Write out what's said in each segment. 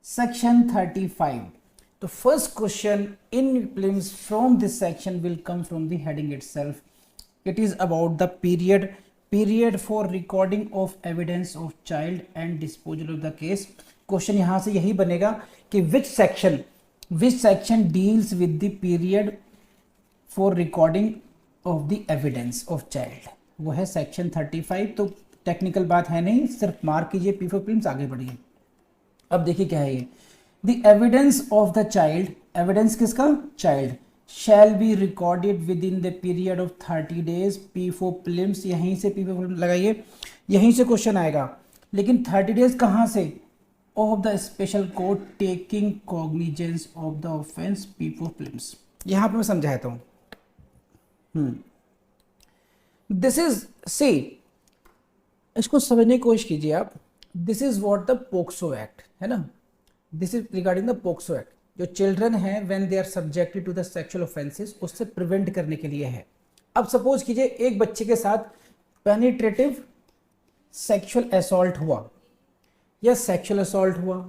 Section 35. The first question in prelims from this section will come from the heading itself. It is about the period for recording of evidence of child and disposal of the case. Question यहाँ से यही बनेगा कि which section deals with the period for recording of the evidence of child. वो है section 35. तो technical बात है नहीं, सिर्फ मार्क कीजिए P4 प्रीलिम्स, आगे बढ़िए. अब देखिए क्या है ये. The evidence of the child, evidence किसका? Child, shall be recorded within the period of 30 days. P4 prelims, यहीं से P4 प्रीलिम्स लगाइए, यहीं से क्वेश्चन आएगा. लेकिन 30 डेज कहाँ से? Of the special court taking cognizance of the offence. P4 prelims यहाँ पे मैं समझाता हूँ. दिस इज सी, इसको समझने की कोशिश कीजिए आप. This is what the POCSO act है ना. This is regarding the POCSO act. जो चिल्ड्रन है when they are subjected to the sexual offences, उससे प्रिवेंट करने के लिए है. अब सपोज कीजिए एक बच्चे के साथ पेनिट्रेटिव सेक्सुअल असॉल्ट हुआ, या सेक्सुअल असॉल्ट हुआ,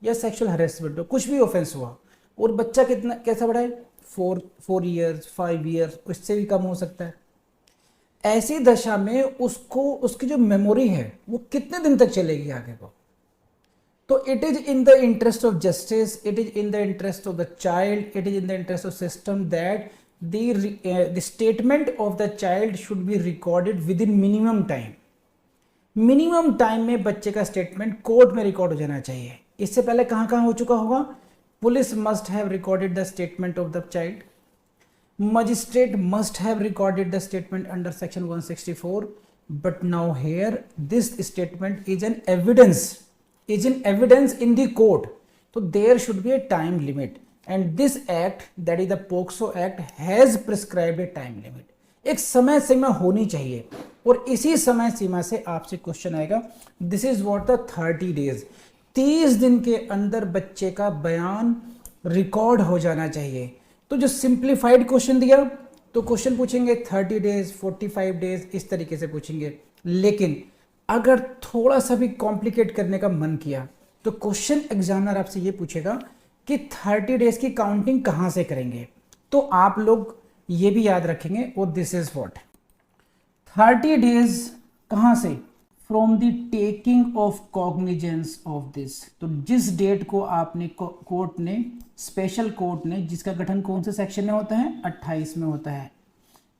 या सेक्सुअल हरेसमेंट हुआ, कुछ भी ऑफेंस हुआ, और बच्चा कितना कैसा बड़ा है? 4 ईयर्स 5 ईयर्स, उससे भी कम हो सकता है. ऐसी दशा में उसको, उसकी जो मेमोरी है वो कितने दिन तक चलेगी आगे को? तो it is in the interest of justice, it is in the interest of the child, it is in the interest of system that the statement of the child should be recorded with in minimum time. Minimum time में बच्चे का statement court में record हो जाना चाहिए. इससे पहले कहाँ कहाँ हो चुका होगा? Police must have recorded the statement of the child. Magistrate must have recorded the statement under section 164, but now here this statement is an evidence, in the court. So there should be a time limit, and this act, that is the POCSO act, has prescribed a time limit. एक समय सीमा होनी चाहिए, और इसी समय सीमा से आपसे question आएगा. This is what the 30 days, 30 दिन के अंदर बच्चे का बयान रिकॉर्ड हो जाना चाहिए. तो जो सिंप्लीफाइड क्वेश्चन दिया, तो क्वेश्चन पूछेंगे 30 डेज 45 डेज, इस तरीके से पूछेंगे. लेकिन अगर थोड़ा सा भी कॉम्प्लिकेट करने का मन किया, तो क्वेश्चन एग्जामिनर आपसे ये पूछेगा कि 30 डेज की काउंटिंग कहाँ से करेंगे. तो आप लोग ये भी याद रखेंगे. और दिस इज व्हाट 30 डेज कहाँ से? From the taking of cognizance of this. तो जिस डेट को आपने कोर्ट ने, स्पेशल कोर्ट ने, जिसका गठन कौन से सेक्शन में होता है? 28 में होता है.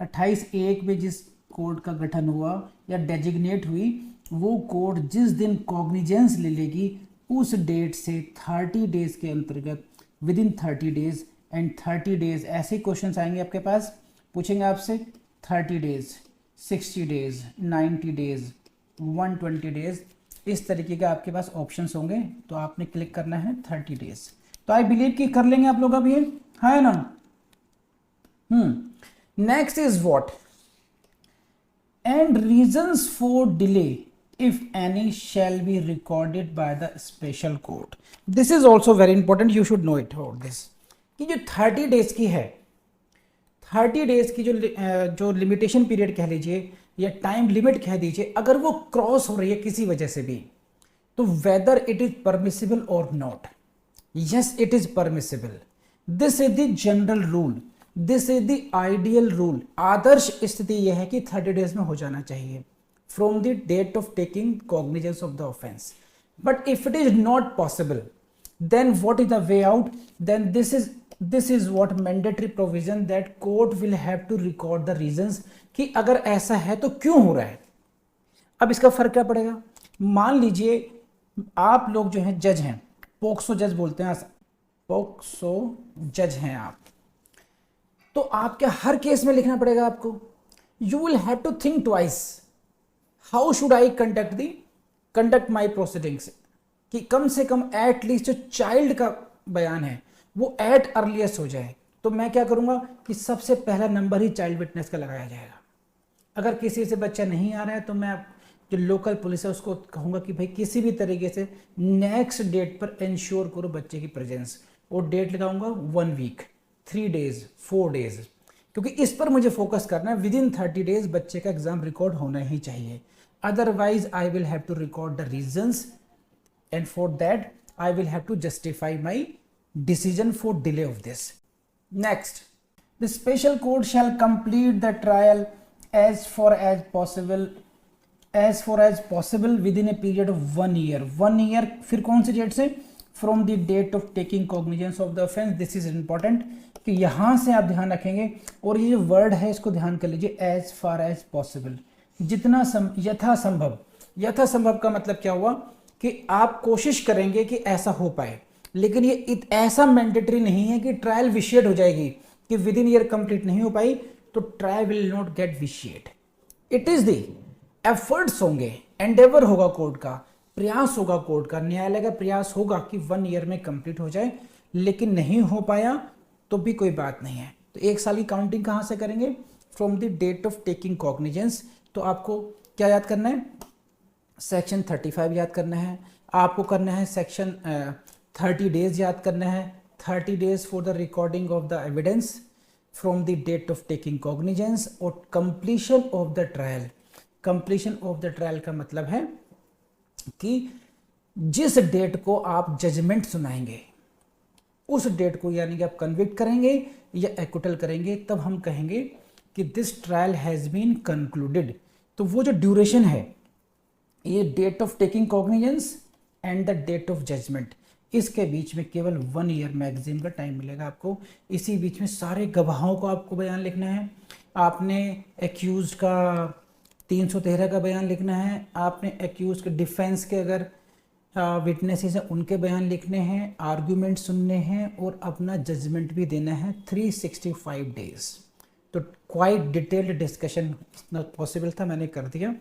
28(1) में जिस कोर्ट का गठन हुआ या डेजिग्नेट हुई, वो कोर्ट जिस दिन कॉग्निजेंस ले लेगी, उस डेट से 30 डेज के अंतर्गत, with in 30 days. And 30 days ऐसे क्वेश्चन आएंगे आपके पास, पूछेंगे आपसे 30 डेज, 60 डेज, 90 डेज, 120 डेज, इस तरीके का आपके पास ऑप्शंस होंगे. तो आपने क्लिक करना है 30 डेज. तो आई बिलीव कि कर लेंगे आप लोग अब ये, है ना. Next is what? And reasons for delay if any shell be recorded by the special court. This is also very important, you should know it about this. कि जो 30 डेज की है, 30 डेज की जो लिमिटेशन पीरियड कह लीजिए या time limit कह दीजिए, अगर वो क्रॉस हो रही है किसी वजह से भी, तो whether it is permissible or not. Yes, it is permissible. This is the general rule, this is the ideal rule. आदर्श स्थिति यह है कि 30 डेज में हो जाना चाहिए from the date of taking cognizance of the offence. But if it is not possible, then what is the way out? Then this is what mandatory provision that court will have to record the reasons कि अगर ऐसा है तो क्यों हो रहा है. अब इसका फर्क क्या पड़ेगा? मान लीजिए आप लोग जो हैं जज हैं, पोक्सो जज बोलते हैं, पोक्सो जज हैं आप, तो आपके हर केस में लिखना पड़ेगा आपको. You will have to think twice, how should I conduct my proceedings, कि कम से कम एटलीस्ट जो चाइल्ड का बयान है वो एट अर्लीस्ट हो जाए. तो मैं क्या करूंगा कि सबसे पहला नंबर ही चाइल्ड विटनेस का लगाया जाएगा. अगर किसी से बच्चा नहीं आ रहा है, तो मैं जो लोकल पुलिस है उसको कहूंगा कि भाई किसी भी तरीके से नेक्स्ट डेट पर इंश्योर करो बच्चे की प्रेजेंस. और डेट लगाऊंगा 1 वीक, 3 डेज, 4 डेज, क्योंकि इस पर मुझे फोकस करना है. विद इन 30 डेज बच्चे का एग्जाम रिकॉर्ड होना ही चाहिए. Otherwise I will have to record the reasons, and for that I will have to justify my decision for delay of this. Next, the special court shall complete the trial as far as possible within a period of 1 year. 1 year फिर कौन सी date से? From the date of taking cognizance of the offense. This is important कि यहाँ से आप ध्यान रखेंगे, और ये जो वर्ड है इसको ध्यान कर लीजिए, as far as possible, जितना यथासंभव. यथासंभव का मतलब क्या हुआ कि आप कोशिश करेंगे कि ऐसा हो पाए, लेकिन ये ऐसा मैंडेटरी नहीं है कि ट्रायल विशिएट हो जाएगी, कि विद इन ईयर कंप्लीट नहीं हो पाई तो trial will not gate vitiate. It is the efforts होंगे, एंडेवर होगा कोर्ट का, प्रयास होगा कोर्ट का, न्यायालय का प्रयास होगा कि 1 ईयर में कंप्लीट हो जाए, लेकिन नहीं हो पाया तो भी कोई बात नहीं है. तो 1 साल की काउंटिंग कहाँ से करेंगे? From the date of taking cognizance. तो आपको क्या याद करना है? सेक्शन 35 याद करना है, आपको करना है सेक्शन 30 डेज याद करना है, 30 days for the recording of the evidence from the date of taking cognizance, और completion of the trial. Completion of the trial का मतलब है कि जिस डेट को आप जजमेंट सुनाएंगे उस डेट को, यानी कि आप कन्विक्ट करेंगे या एक्विटल करेंगे, तब हम कहेंगे कि this trial has been concluded. तो वो जो ड्यूरेशन है, ये date of taking cognizance and the date of judgment, इसके बीच में केवल 1 ईयर मैगजीन का टाइम मिलेगा आपको. इसी बीच में सारे गवाहों को आपको बयान लिखना है. आपने एक्यूज का 313 का बयान लिखना है, आपने एक्यूज के डिफेंस के अगर विटनेसेस हैं उनके बयान लिखने हैं, आर्ग्यूमेंट सुनने हैं, और अपना जजमेंट भी देना है 365 डेज. तो क्वाइट डिटेल्ड डिस्कशन पॉसिबल था, मैंने कर दिया.